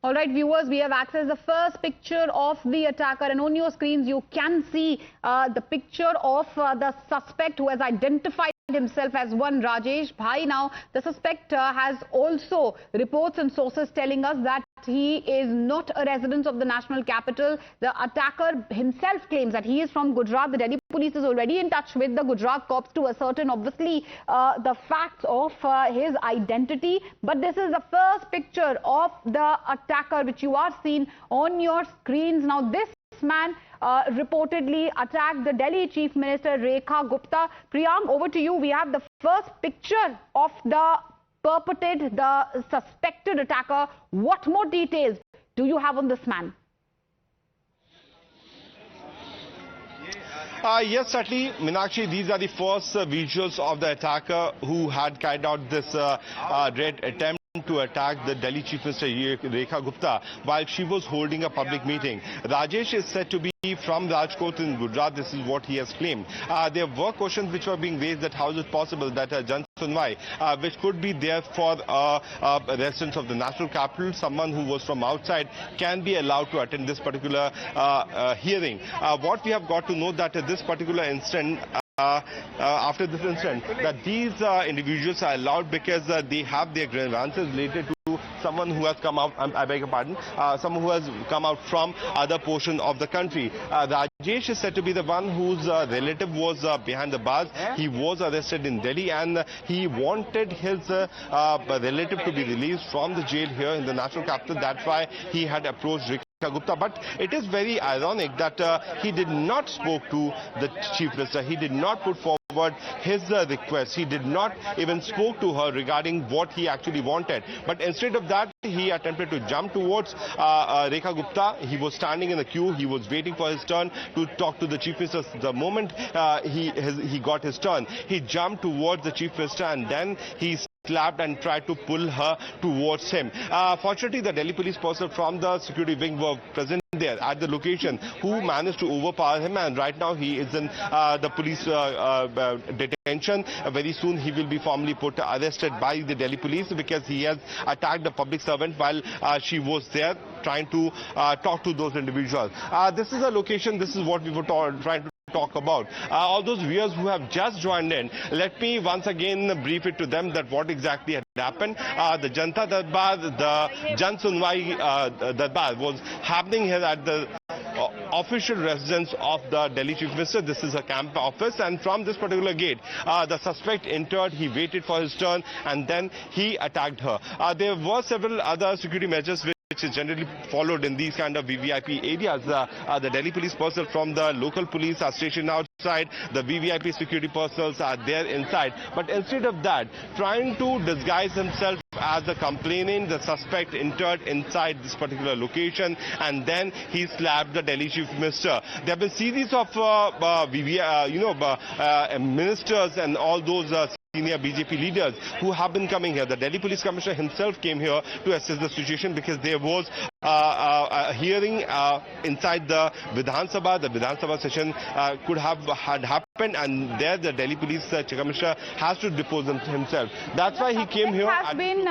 All right, viewers, we have accessed the first picture of the attacker, and on your screens you can see the picture of the suspect who has identified himself as one Rajesh Bhai. Now, the suspect has also reports and sources telling us that he is not a resident of the national capital. The attacker himself claims that he is from Gujarat. The Delhi police is already in touch with the Gujarat cops to ascertain, obviously, the facts of his identity. But this is the first picture of the attacker which you are seeing on your screens. Now, this man reportedly attacked the Delhi Chief Minister Rekha Gupta. Priyank, over to you. We have the first picture of the perpetrated, the suspected attacker. What more details do you have on this man? Yes, certainly, Meenakshi, these are the first visuals of the attacker who had carried out this dread attempt to attack the Delhi Chief Minister Rekha Gupta while she was holding a public meeting. Rajesh is said to be from Rajkot in Gujarat. This is what he has claimed. There were questions which were being raised that how is it possible that Jan Sunwai, which could be there for residents of the national capital, someone who was from outside, can be allowed to attend this particular hearing. What we have got to know that this particular incident, after this incident, that these individuals are allowed because they have their grievances related to someone who has come out, I beg your pardon, someone who has come out from other portion of the country. Rajesh is said to be the one whose relative was behind the bars. He was arrested in Delhi and he wanted his relative to be released from the jail here in the national capital. That's why he had approached Rekha Gupta. But it is very ironic that he did not spoke to the Chief Minister. He did not put forward his request. He did not even spoke to her regarding what he actually wanted. But instead of that, he attempted to jump towards Rekha Gupta. He was standing in the queue. He was waiting for his turn to talk to the Chief Minister. The moment he got his turn, he jumped towards the Chief Minister and then he slapped and tried to pull her towards him. Fortunately, the Delhi police personnel from the security wing were present there at the location who managed to overpower him, and right now he is in the police detention. Very soon he will be formally arrested by the Delhi police because he has attacked a public servant while she was there trying to talk to those individuals. This is a location, this is what we were trying to talk about. All those viewers who have just joined in, let me once again brief it to them that what exactly had happened. The Janta Darbar, the Jan Sunwai Darbar was happening here at the official residence of the Delhi Chief Minister. This is a camp office, and from this particular gate, the suspect entered, he waited for his turn, and then he attacked her. There were several other security measures which is generally followed in these kind of VVIP areas. The Delhi police personnel from the local police are stationed outside. The VVIP security personnel are there inside. But instead of that, trying to disguise himself as a complainant, the suspect entered inside this particular location and then he slapped the Delhi Chief Minister. There have been series of ministers and all those senior BJP leaders who have been coming here. The Delhi Police Commissioner himself came here to assess the situation because there was a hearing inside the Vidhan Sabha. The Vidhan Sabha session had happened, and there the Delhi Police Commissioner has to depose himself. That's why he came here. Has been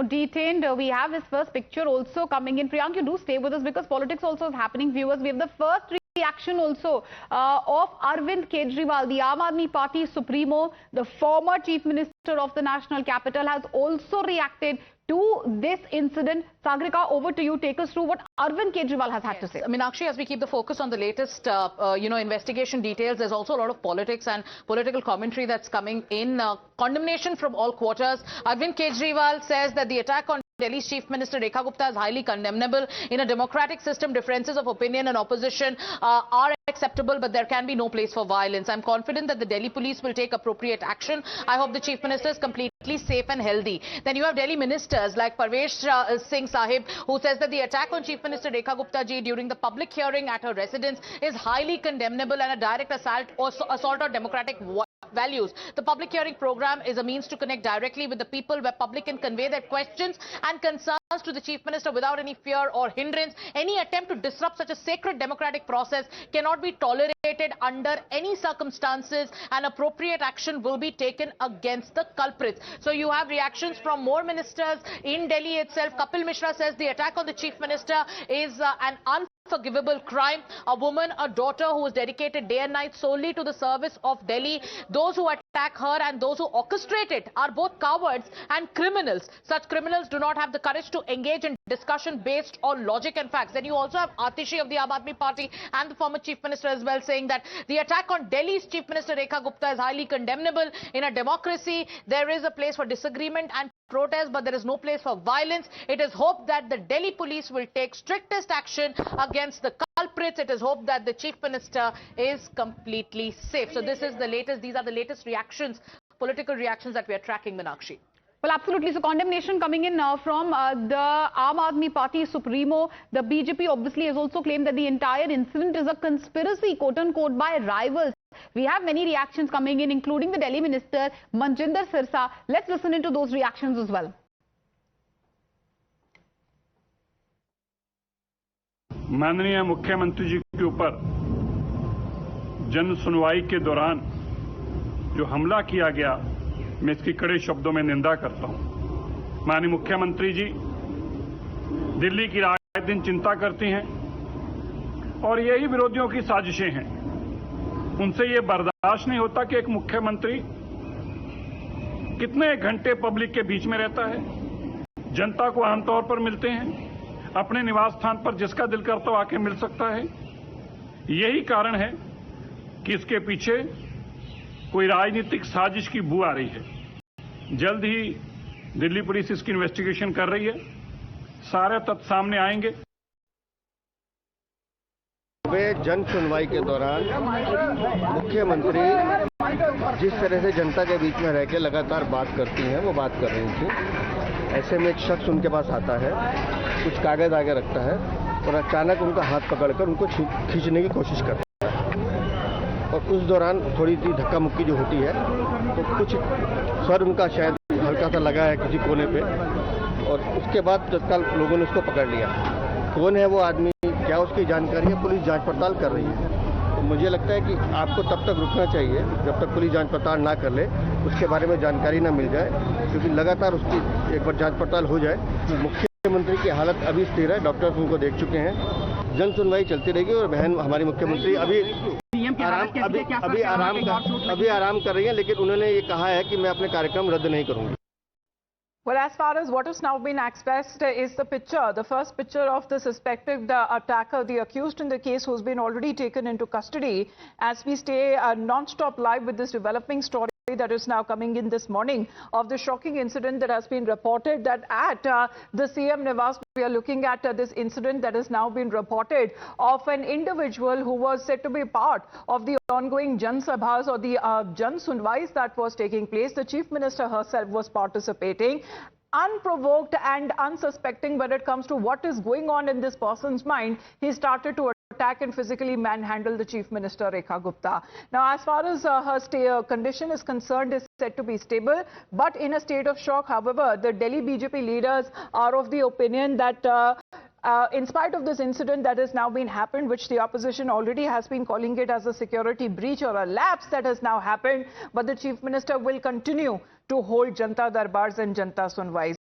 detained. We have his first picture also coming in. Priyank, you do stay with us because politics also is happening. Viewers, we have the first reaction also of Arvind Kejriwal, the Aam Aadmi Party Supremo, the former Chief Minister of the national capital, has also reacted to this incident. Sagrika, over to you. Take us through what Arvind Kejriwal has had to say. Meenakshi, as we keep the focus on the latest, investigation details, there's also a lot of politics and political commentary that's coming in. Condemnation from all quarters. Arvind Kejriwal says that the attack on Delhi's Chief Minister Rekha Gupta is highly condemnable. In a democratic system, differences of opinion and opposition are acceptable, but there can be no place for violence. I'm confident that the Delhi police will take appropriate action. I hope the Chief Minister is completely safe and healthy. Then you have Delhi ministers like Parvesh Singh Sahib, who says that the attack on Chief Minister Rekha Gupta ji during the public hearing at her residence is highly condemnable and a direct assault on democratic values. The public hearing program is a means to connect directly with the people, where public can convey their questions and concerns to the Chief Minister without any fear or hindrance. Any attempt to disrupt such a sacred democratic process cannot be tolerated under any circumstances, and appropriate action will be taken against the culprits. So you have reactions from more ministers in Delhi itself. Kapil Mishra says the attack on the Chief Minister is an unforgivable crime. A woman, a daughter who is dedicated day and night solely to the service of Delhi. Those who attack her and those who orchestrate it are both cowards and criminals. Such criminals do not have the courage to engage in discussion based on logic and facts. Then you also have Atishi of the Aam Aadmi Party and the former Chief Minister as well, saying that the attack on Delhi's Chief Minister Rekha Gupta is highly condemnable. In a democracy, there is a place for disagreement and protest, but there is no place for violence. It is hoped that the Delhi police will take strictest action against the culprits. It is hoped that the Chief Minister is completely safe. So this is the latest. These are the latest reactions, political reactions that we are tracking, Meenakshi. Well, absolutely. So condemnation coming in from the Aam Aadmi Party Supremo. The BJP obviously has also claimed that the entire incident is a conspiracy, quote unquote, by rivals. We have many reactions coming in, including the Delhi Minister Manjinder Sirsa. Let's listen into those reactions as well. माननीय मुख्यमंत्री जी के ऊपर जन सुनवाई के दौरान जो हमला किया गया, मैं इसकी कड़े शब्दों में निंदा करता हूं। माननीय मुख्यमंत्री जी दिल्ली की राय दिन चिंता करती हैं और यही विरोधियों की साजिशें हैं। उनसे ये बर्दाश्त नहीं होता कि एक मुख्यमंत्री कितने घंटे पब्लिक के बीच में रहता है, जनता को आमतौर पर मिलते हैं, अपने निवास स्थान पर जिसका दिल करता हो आके मिल सकता है। यही कारण है कि इसके पीछे कोई राजनीतिक साजिश की बू आ रही है। जल्द ही दिल्ली पुलिस इसकी इन्वेस्टिगेशन कर रही है, सारे तथ्य सामने आएंगे। जन सुनवाई के दौरान मुख्यमंत्री जिस तरह से जनता के बीच में रह के लगातार बात करती हैं, वो बात कर रही थी। ऐसे में एक शख्स उनके पास आता है, कुछ कागज आगे रखता है और अचानक उनका हाथ पकड़कर उनको खींचने की कोशिश करता है। और उस दौरान थोड़ी सी धक्का मुक्की जो होती है, तो कुछ सर उनका शायद हल्का सा लगा है किसी कोने पे, और उसके बाद तत्काल लोगों ने उसको पकड़ लिया। कौन है वो आदमी, क्या उसकी जानकारी है, पुलिस जांच पड़ताल कर रही है। तो मुझे लगता है कि आपको तब तक रुकना चाहिए जब तक पुलिस जांच पड़ताल ना कर ले, उसके बारे में जानकारी ना मिल जाए, क्योंकि लगातार उसकी एक बार जांच पड़ताल हो जाए। मुख्यमंत्री की हालत अभी स्थिर है, डॉक्टर्स उनको देख चुके हैं। जन सुनवाई चलती रहेगी और बहन हमारी मुख्यमंत्री अभी आराम कर रही है, लेकिन उन्होंने ये कहा है कि मैं अपने कार्यक्रम रद्द नहीं करूंगी। Well, as far as what has now been expressed is the picture, the first picture of the suspected attacker, the accused in the case, who's been already taken into custody. As we stay non-stop live with this developing story that is now coming in this morning of the shocking incident that has been reported, that at the CM Niwas, we are looking at this incident that has now been reported of an individual who was said to be part of the ongoing Jan Sabhas or the Jan Sunwais that was taking place. The Chief Minister herself was participating. Unprovoked and unsuspecting when it comes to what is going on in this person's mind, he started to attack and physically manhandle the Chief Minister Rekha Gupta. Now, as far as her condition is concerned, is said to be stable, but in a state of shock. However, the Delhi BJP leaders are of the opinion that in spite of this incident that has now been happened, which the opposition already has been calling it as a security breach or a lapse that has now happened, but the Chief Minister will continue to hold Janta Darbars and Janta Sunwais.